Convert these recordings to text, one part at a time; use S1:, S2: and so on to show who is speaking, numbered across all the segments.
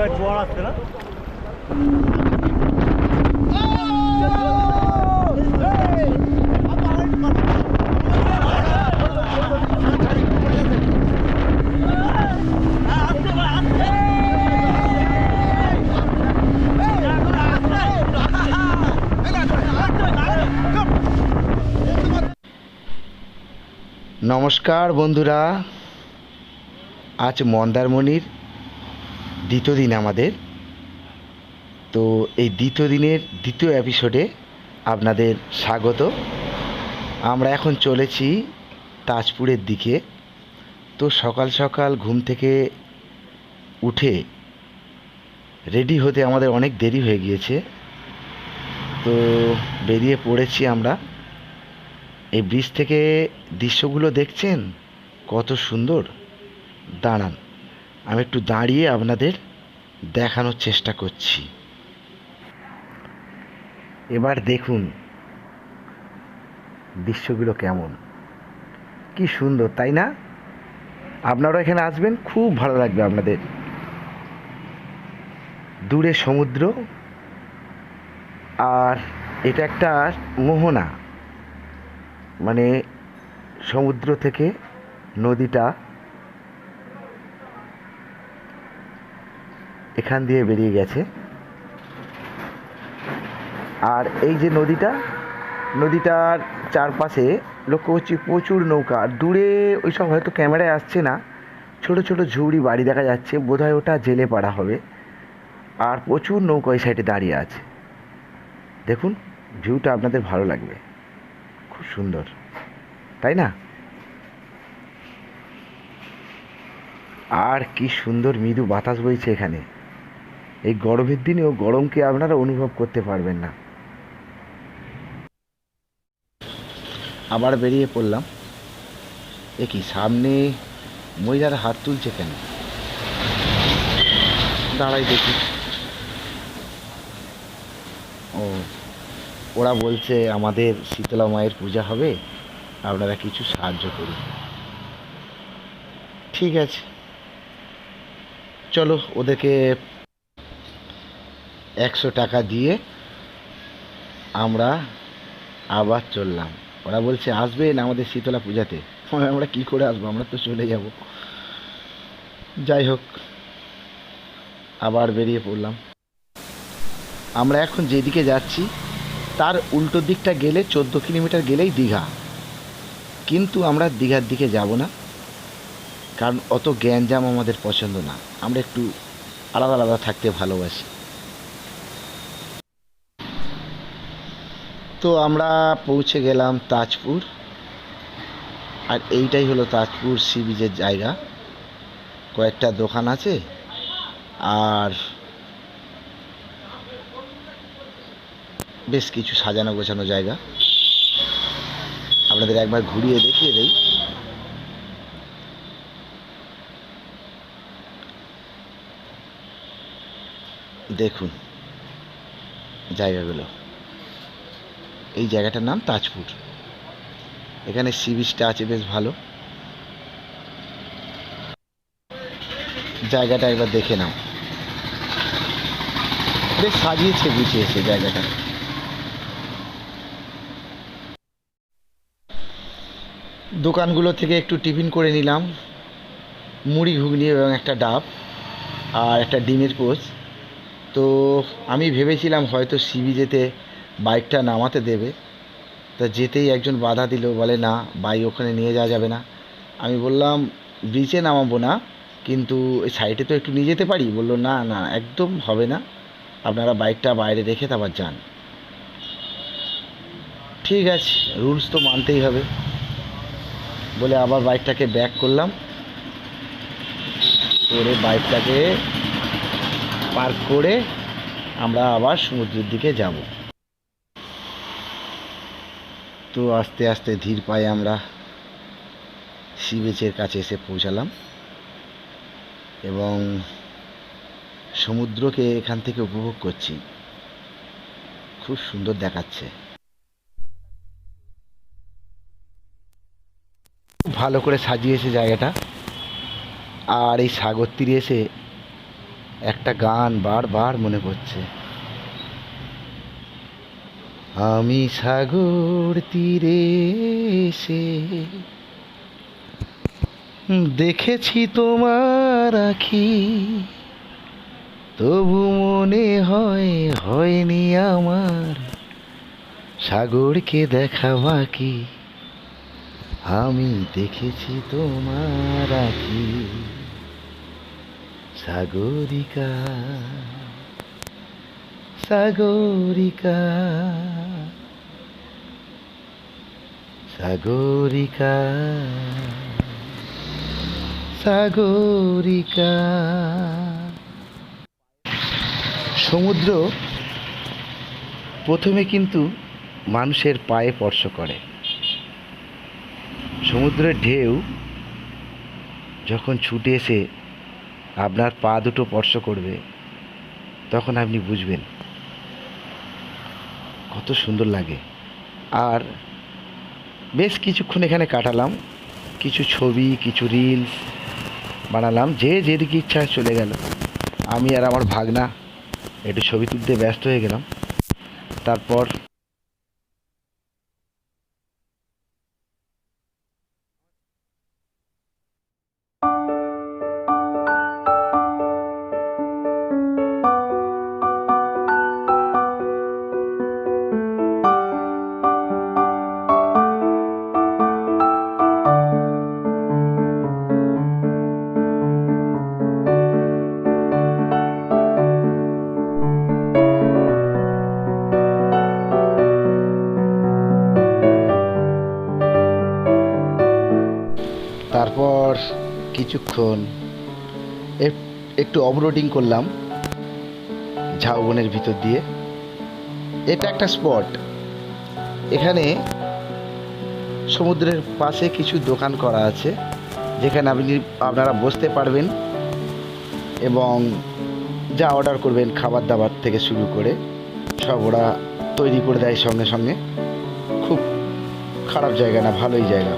S1: এবার জোয়ার আসছে না?
S2: নমস্কার বন্ধুরা, আজ মন্দারমণির দ্বিতীয় দিন আমাদের। তো এই দ্বিতীয় দিনের দ্বিতীয় এপিসোডে আপনাদের স্বাগত। আমরা এখন চলেছি তাজপুরের দিকে। তো সকাল সকাল ঘুম থেকে উঠে রেডি হতে আমাদের অনেক দেরি হয়ে গিয়েছে। তো বেরিয়ে পড়েছি আমরা। এই ব্রিজ থেকে দৃশ্যগুলো দেখছেন কত সুন্দর। দাঁড়ান, আমি একটু দাঁড়িয়ে আপনাদের দেখানোর চেষ্টা করছি। এবার দেখুন দৃশ্যগুলো কেমন, কি সুন্দর, তাই না? আপনারাও এখানে আসবেন, খুব ভালো লাগবে আপনাদের। দূরে সমুদ্র, আর এটা একটা মোহনা, মানে সমুদ্র থেকে নদীটা এখান দিয়ে বেরিয়ে গেছে। আর এই যে নদীটার চারপাশে লক্ষ্য করছি প্রচুর নৌকা। আর দূরে ওইসব হয়তো ক্যামেরায় আসছে না, ছোট ছোট ঝুড়ি বাড়ি দেখা যাচ্ছে, বোধহয় ওটা জেলে পাড়া হবে। আর প্রচুর নৌকা ওই সাইডে দাঁড়িয়ে আছে। দেখুন ভিউটা আপনাদের ভালো লাগবে, খুব সুন্দর, তাই না? আর কি সুন্দর মৃদু বাতাস বইছে এখানে। এই গরমের দিনেও গরমকে আপনারা অনুভব করতে পারবেন না। আবার বেরিয়ে পড়লাম। এ কি, সামনে মহিলারা হাত তুলছে কেন? দাঁড়াই দেখি। ও, ওরা বলছে আমাদের শীতলা মায়ের পূজা হবে, আপনারা কিছু সাহায্য করুন। ঠিক আছে, চলো ওদেরকে 100 টাকা দিয়ে আমরা আবার চললাম। ওরা বলছে আসবেন আমাদের শীতলা পূজাতে। আমরা কি করে আসবো, আমরা তো চলে যাব। যাই হোক, আবার বেরিয়ে পড়লাম। আমরা এখন যেদিকে যাচ্ছি তার উল্টো দিকটা গেলে 14 কিলোমিটার গেলেই দীঘা। কিন্তু আমরা দীঘার দিকে যাব না, কারণ অত গ্যাঞ্জাম আমাদের পছন্দ না। আমরা একটু আলাদা আলাদা থাকতে ভালোবাসি। তো আমরা পৌঁছে গেলাম তাজপুর। আর এইটাই হলো তাজপুর সি বিচের জায়গা। কয়েকটা দোকান আছে, আর বেশ কিছু সাজানো গোছানো জায়গা। আপনাদের একবার ঘুরিয়ে দেখিয়ে দেই। দেখুন জায়গাগুলো। এই জায়গাটার নাম তাজপুর। এখানে সি বিচটা আছে বেশ ভালো। জায়গাটা একবার দেখে নাও, বেশ সাজিয়েছে গুছিয়েছে জায়গাটা। দোকানগুলো থেকে একটু টিফিন করে নিলাম, মুড়ি ঘুগনি এবং একটা ডাব আর একটা ডিমের পোচ। তো আমি ভেবেছিলাম হয়তো সি বিচেতে বাইকটা নামাতে দেবে, তা যেতেই একজন বাধা দিল, বলে না বাইক ওখানে নিয়ে যাওয়া যাবে না। আমি বললাম ব্রিজে নামাবো না, কিন্তু এই সাইডে তো একটু নিয়ে যেতে পারি। বললো না না, একদম হবে না, আপনারা বাইকটা বাইরে রেখে তারপর যান। ঠিক আছে, রুলস তো মানতেই হবে বলে আবার বাইকটাকে ব্যাক করলাম, করে বাইকটাকে পার্ক করে আমরা আবার সমুদ্রের দিকে যাব। তো আস্তে আস্তে ধীর পায়ে আমরা সি বিচের কাছে এসে পৌঁছালাম এবং সমুদ্রকে এখান থেকে উপভোগ করছি। খুব সুন্দর দেখাচ্ছে, খুব ভালো করে সাজিয়েছে জায়গাটা। আর এই সাগর তীরে এসে একটা গান বারবার মনে পড়ছে। আমি সাগর তীরে এসে দেখেছি তোমার আখি, তবু মনে হয় হয়নি আমার সাগরকে দেখা বাকি। আমি দেখেছি তোমার আখি, সাগরিকা সাগরিকা সাগরিকা সাগরিকা। সমুদ্র প্রথমে কিন্তু মানুষের পায়ে স্পর্শ করে। সমুদ্রের ঢেউ যখন ছুটে এসে আপনার পা দুটো স্পর্শ করবে, তখন আপনি বুঝবেন কত সুন্দর লাগে। আর বেশ কিছুক্ষণ এখানে কাটালাম, কিছু ছবি, কিছু রিলস বানালাম। যে যেদিকে ইচ্ছা চলে গেল। আমি আর আমার ভাগনা একটু ছবি তুলতে ব্যস্ত হয়ে গেলাম। তারপর তারপর কিছুক্ষণ একটু অফরোডিং করলাম ঝাউবনের ভিতর দিয়ে। এটা একটা স্পট। এখানে সমুদ্রের পাশে কিছু দোকান করা আছে, যেখানে আপনারা বসতে পারবেন এবং যা অর্ডার করবেন খাবার দাবার থেকে শুরু করে সব ওরা তৈরি করে দেয় সঙ্গে সঙ্গে। খুব খারাপ জায়গা না, ভালোই জায়গা।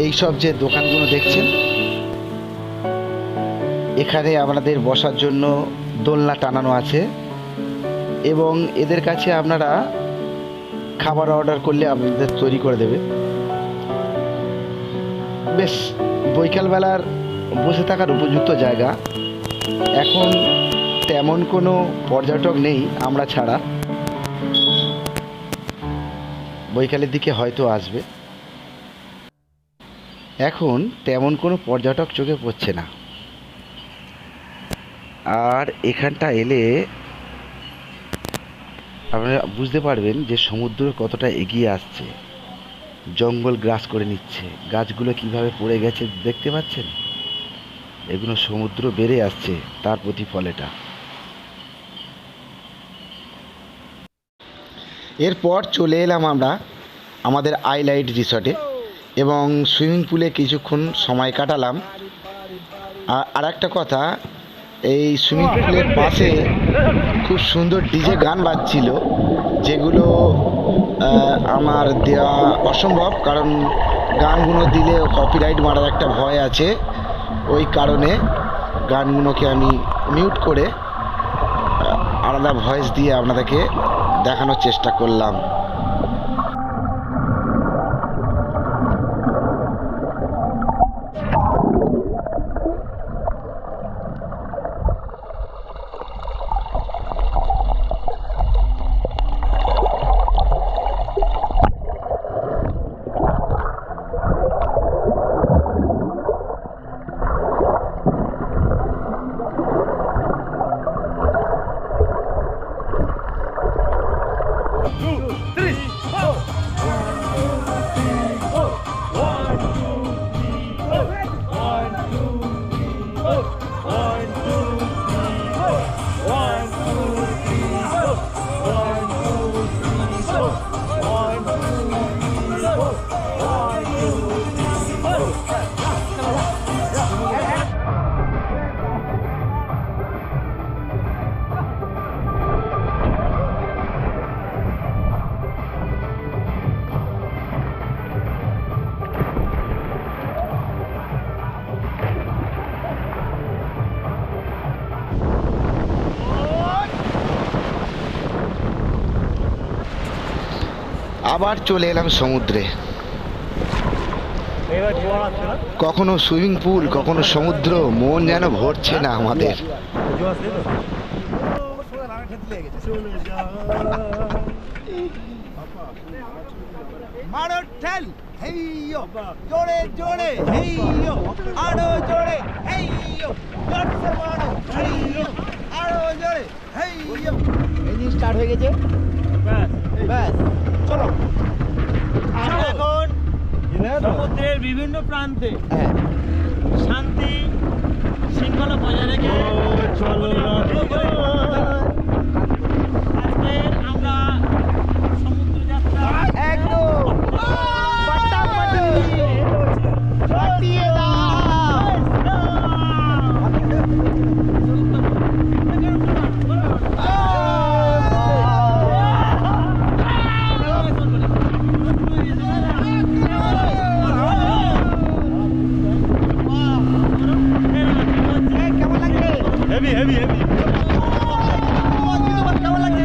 S2: এই সব যে দোকানগুলো দেখছেন, এখানে আপনাদের বসার জন্য দোলনা টানানো আছে এবং এদের কাছে আপনারা খাবার অর্ডার করলে আপনাদের তৈরি করে দেবে। বেশ বৈকালবেলার বসে থাকার উপযুক্ত জায়গা। এখন তেমন কোনো পর্যটক নেই আমরা ছাড়া। বৈকালের দিকে হয়তো আসবে। এখন তেমন কোনো পর্যটক চোখে পড়ছে না। আর এখানটা এলে আপনারা বুঝতে পারবেন যে সমুদ্র কতটা এগিয়ে আসছে। জঙ্গল গ্রাস করে নিচ্ছে, গাছগুলো কিভাবে পড়ে গেছে দেখতে পাচ্ছেন। এগুলো সমুদ্র বেড়ে আসছে, তার প্রতিফল এটা। এরপর চলে এলাম আমরা আমাদের আইলাইট রিসর্টে এবং সুইমিং পুলে কিছুক্ষণ সময় কাটালাম। আর একটা কথা, এই সুইমিং পুলের পাশে খুব সুন্দর ডিজে গান বাজছিল, যেগুলো আমার দেওয়া অসম্ভব, কারণ গানগুলো দিলে কপিরাইট মারার একটা ভয় আছে। ওই কারণে গানগুলোকে আমি মিউট করে আলাদা ভয়েস দিয়ে আপনাদেরকে দেখানোর চেষ্টা করলাম। আবার চলে এলাম সমুদ্রে। কখনো সুইমিং পুল, কখনো সমুদ্র, মন যেন ভরছে না আমাদের।
S1: মারো ঠেল হেইয়ো জোরে জোরে হেইয়ো আরো জোরে হেইয়ো জোরসে মারো হেইয়ো আরো জোরে হেইয়ো। ইঞ্জিন স্টার্ট হয়ে গেছে, ব্যাস ব্যাস চলো।
S3: আমরা এখন সমুদ্রের বিভিন্ন প্রান্তে শান্তি শৃঙ্খলা বজায় রেখে আজকে আমরা সমুদ্র যাত্রা
S1: একদম ফাটাফাটি ফাটিয়ে কেমন লাগছে?
S3: হেভি হেভি হেভি
S1: কেমন লাগছে?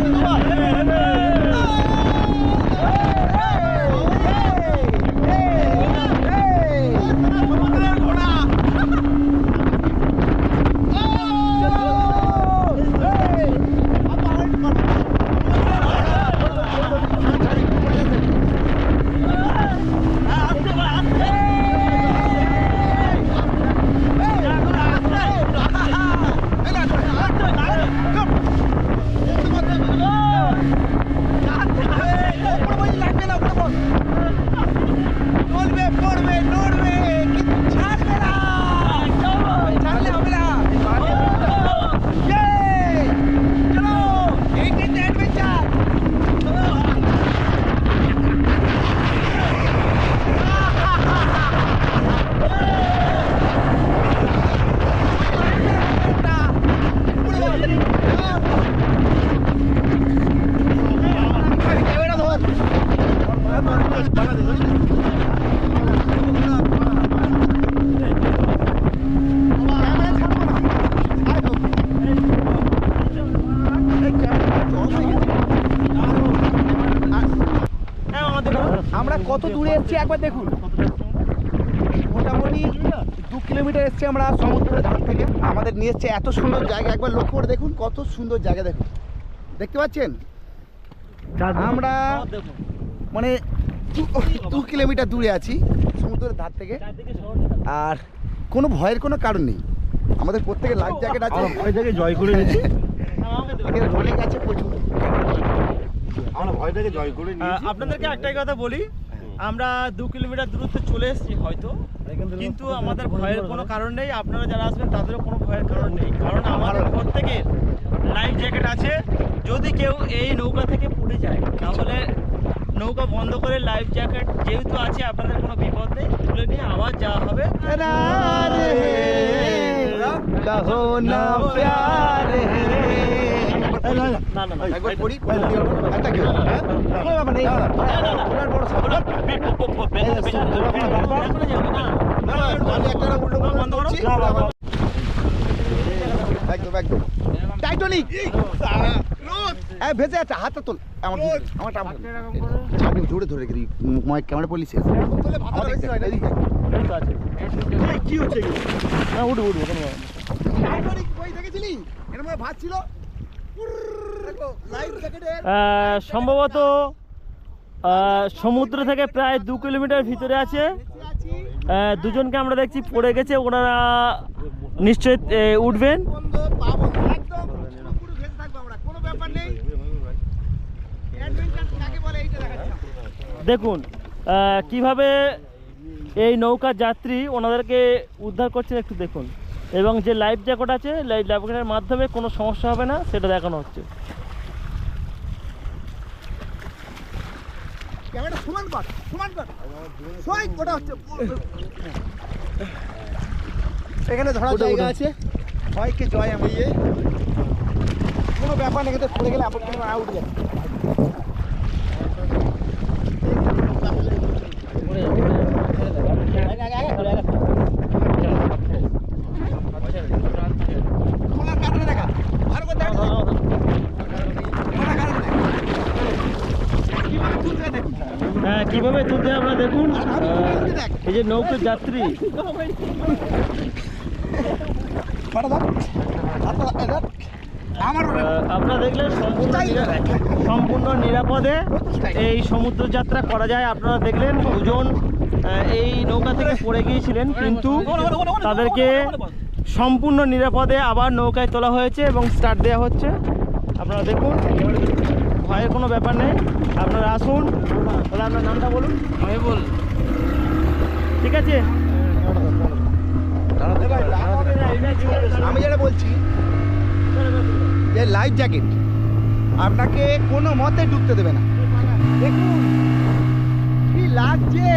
S1: আমরা কত দূরে এসেছি একবার দেখুন। মোটামুটি 2 কিলোমিটার এসেছি আমরা সমুদ্রের ধার থেকে। আমাদের নিয়ে এসছে এত সুন্দর জায়গা, একবার লক্ষ্য করে দেখুন কত সুন্দর জায়গা। দেখুন, দেখতে পাচ্ছেন আমরা মানে 2 কিলোমিটার দূরে আছি সমুদ্রের ধার থেকে। আর কোনো ভয়ের কোনো কারণ নেই, আমাদের প্রত্যেকের লাইফ জ্যাকেট আছে।
S3: ভয় থেকে জয় করে নিয়েছি
S1: এখানে অনেক আছে প্রচুর।
S3: আমরা ভয় থেকে জয় করে নিয়েছি। আপনাদেরকে একটাই কথা বলি, আমরা 2 কিলোমিটার দূরত্বে চলে এসেছি হয়তো, কিন্তু আমাদের ভয়ের কোনো কারণ নেই। আপনারা যারা আসবেন তাদেরও কোনো ভয়ের কারণ নেই, কারণ আমাদের প্রত্যেকের লাইফ জ্যাকেট আছে। যদি কেউ এই নৌকা থেকে পড়ে যায় তাহলে নৌকা বন্ধ করে লাইফ জ্যাকেট যেহেতু আছে, আপনাদের কোনো বিপদ নেই, তুলে নিয়ে আবার যাওয়া হবে।
S1: कहो ना प्यार है।
S3: না না না
S1: একবার পড়ি একটা কি কোনো ব্যাপার নেই। বিরাট বড় সাপ। একদম একদম টাইটানিক ভেসে আছে। হাতটা তোল, আমারটা ছাড়বি, জোরে ধরে রেখে দিই। ক্যামেরা পলিসি আছে।
S3: কি হচ্ছে? না উঠবো উঠবো কোনো
S1: টাইটানিক কই দেখেছিলি? এর মধ্যে ভাত ছিল। লাইফ জ্যাকেটের
S3: সম্ভবত সমুদ্র থেকে প্রায় 2 কিলোমিটার ভিতরে আছে। দুজনকে আমরা দেখছি পড়ে গেছে, ওনারা নিশ্চয়ই উঠবেন।
S1: একদম পুরো ভেসে থাকবো আমরা, কোনো ব্যাপার নেই। অ্যাডভেঞ্চার কাকে বলে এইটা দেখাচ্ছি।
S3: দেখুন কিভাবে এই নৌকার যাত্রী ওনাদেরকে উদ্ধার করছেন, একটু দেখুন। এবং যে লাইফ জ্যাকেট আছে, লাইফ জ্যাকেটের মাধ্যমে কোনো সমস্যা হবে না সেটা দেখানো হচ্ছে।
S1: ক্যামেরাটা সমান কর, সমান কর। সই ওটা হচ্ছে এখানে ধরার জায়গা আছে। ভয়কে জয় আমি কোনো ব্যাপার নেই, কিন্তু পড়ে গেলে আপন কোনো উঠে যাবে। খোলার কারণে দেখা ভালো করে দেখা খোলার কারণে কিভাবে তুলবে দেখুন।
S3: কিভাবে তুলতে হয় আপনারা দেখুন। এই যে নৌকো যাত্রী, আপনারা দেখলেন সম্পূর্ণ নিরাপদে এই সমুদ্র যাত্রা করা যায়। আপনারা দেখলেন দুজন এই নৌকা থেকে পড়ে গিয়েছিলেন, কিন্তু তাদেরকে সম্পূর্ণ নিরাপদে আবার নৌকায় তোলা হয়েছে এবং স্টার্ট দেওয়া হচ্ছে। আপনারা দেখুন, ভয়ের কোনো ব্যাপার নেই। আপনারা আসুন। তাহলে আপনার নামটা বলুন। বল, ঠিক আছে।
S1: আমি যেটা বলছি যে লাইফ জ্যাকেট আপনাকে কোনো মতে ডুবতে দেবে না। দেখুন কি লাগছে।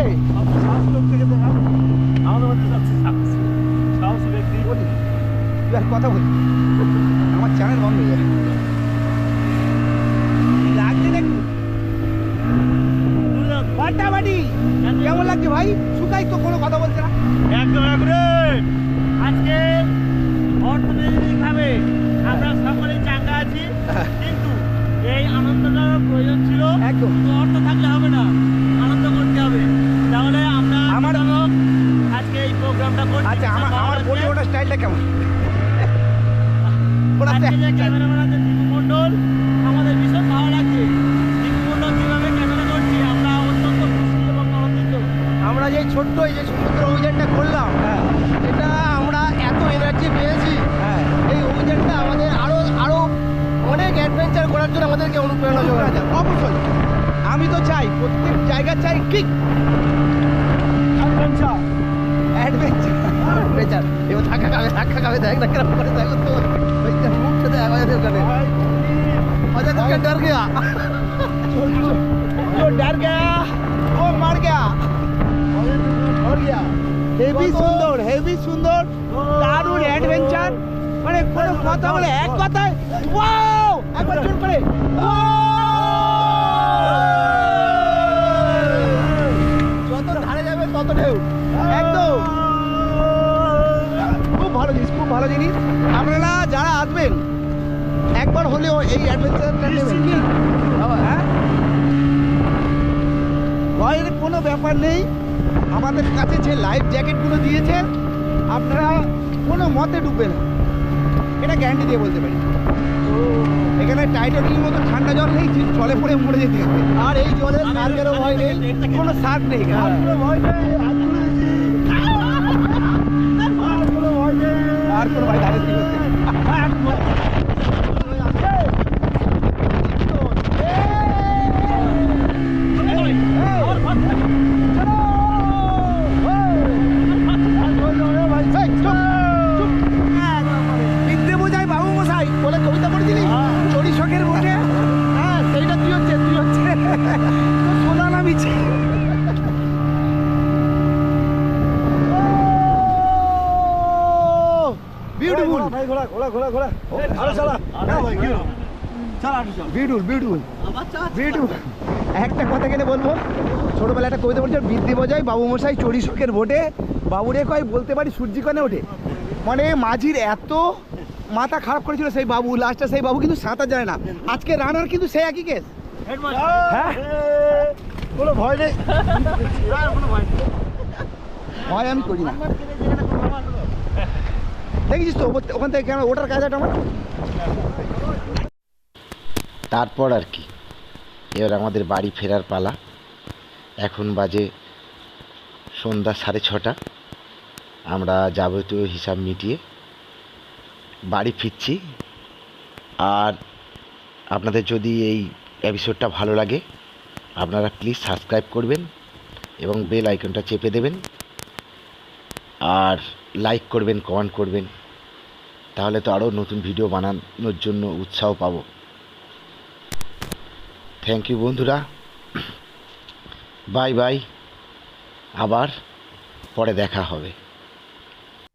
S1: বলি তুই আর কথা বলি, আমার চ্যানেল বন্ধ হয়ে যাবে। কি লাগছে দেখুন, ফাটাফাটি। কেমন লাগছে ভাই? শুকাই তো কোনো কথা বলছে না।
S3: একদম আজকে অর্থনৈতিকভাবে আমরা সকলেই চাঙ্গা আছি, কিন্তু এই আনন্দটার প্রয়োজন ছিল।
S1: একদম।
S3: অর্থ থাকলে হবে না, আনন্দ করতে হবে। তাহলে আমরা আজকে এই প্রোগ্রামটা করছি।
S1: আচ্ছা আমার বলি ওটা স্টাইলটা কেমন?
S3: আজকে যে ক্যামেরাম্যান আছে দীপু মণ্ডল, আমাদের ভীষণ ভালো লাগছে। দীপু মণ্ডল যেভাবে ক্যামেরা করছি, আমরা অত্যন্ত খুশি এবং আনন্দিত।
S1: আমরা যে ছোট্ট এই যে সমুদ্র অভিযানটা করলাম, এটা আমরা এত এনার্জি পেয়েছি। এই অভিযানটা আমাদের আরো অনেক অ্যাডভেঞ্চার করার জন্য আমাদেরকে অনুপ্রেরণা যোগায়। অবশ্যই আমি তো চাই প্রত্যেক জায়গা চাই কিক অ্যাডভেঞ্চার। এবার ধাক্কা খাবে দেখ না কেন করে দেখো তো মুখটা দেখ ওখানে मजा तो डर गया जो डर गया वो मर गया হেভি সুন্দর দারুণ অ্যাডভেঞ্চার। মানে কোনো কথা বলে এক কথায় ওয়াও, একবার জোর করে যত ধারে যাবে তত ঢেউ। একদম খুব ভালো জিনিস। আপনারা যারা আসবেন একবার হলেও এই অ্যাডভেঞ্চারটা নেবেন। কি হ্যাঁ, ভয়ের কোনো ব্যাপার নেই। আমাদের কাছে যে লাইফ জ্যাকেটগুলো দিয়েছে, আপনারা কোনো মতে ডুববে না, এটা গ্যারান্টি দিয়ে বলতে পারি। এখানে টাইটানিকের মতো ঠান্ডা জল নেই, জলে পড়ে মরে যেতে হবে। আর এই জলে সার্কেরও ভয় নেই, কোনো সার্ক নেই। আর কোনো ভয় দাঁড়িয়ে কবিতা পড়েছিলি চড়ি শখের বোটে? হ্যাঁ, সেইটা তুই হচ্ছে সোনা নামিছে। বিউটিফুল একটা কথা কেন বলবো, ছোটবেলা একটা কবিতা বলছে, বিদ্যে বজায় বাবু মশাই চড়ি শখের বোটে, বাবুরে কয় বলতে পারি সূর্যিকণে ওঠে। মানে মাঝির এত মাথা খারাপ করেছিল সেই বাবু, লাস্টে সেই বাবু কিন্তু সাঁতার জানে না। আজকে রানার কিন্তু সেই একই কেস। হ্যাঁ, কোনো ভয় নেই, ভয় আমি করি না। দেখেছিস তো ওখান থেকে কেন ওটার কায়দাটা আমার।
S2: তারপর আর কি, এবার আমাদের বাড়ি ফেরার পালা। এখন বাজে সন্ধ্যা 6:30। আমরা যাবতীয় হিসাব মিটিয়ে বাড়ি ফিরছি। আর আপনাদের যদি এই এপিসোডটা ভালো লাগে, আপনারা প্লিজ সাবস্ক্রাইব করবেন এবং বেল আইকনটা চেপে দেবেন, আর লাইক করবেন, কমেন্ট করবেন, তাহলে তো আরও নতুন ভিডিও বানানোর জন্য উৎসাহ পাবো। থ্যাংক ইউ বন্ধুরা, বাই বাই, আবার পরে দেখা হবে।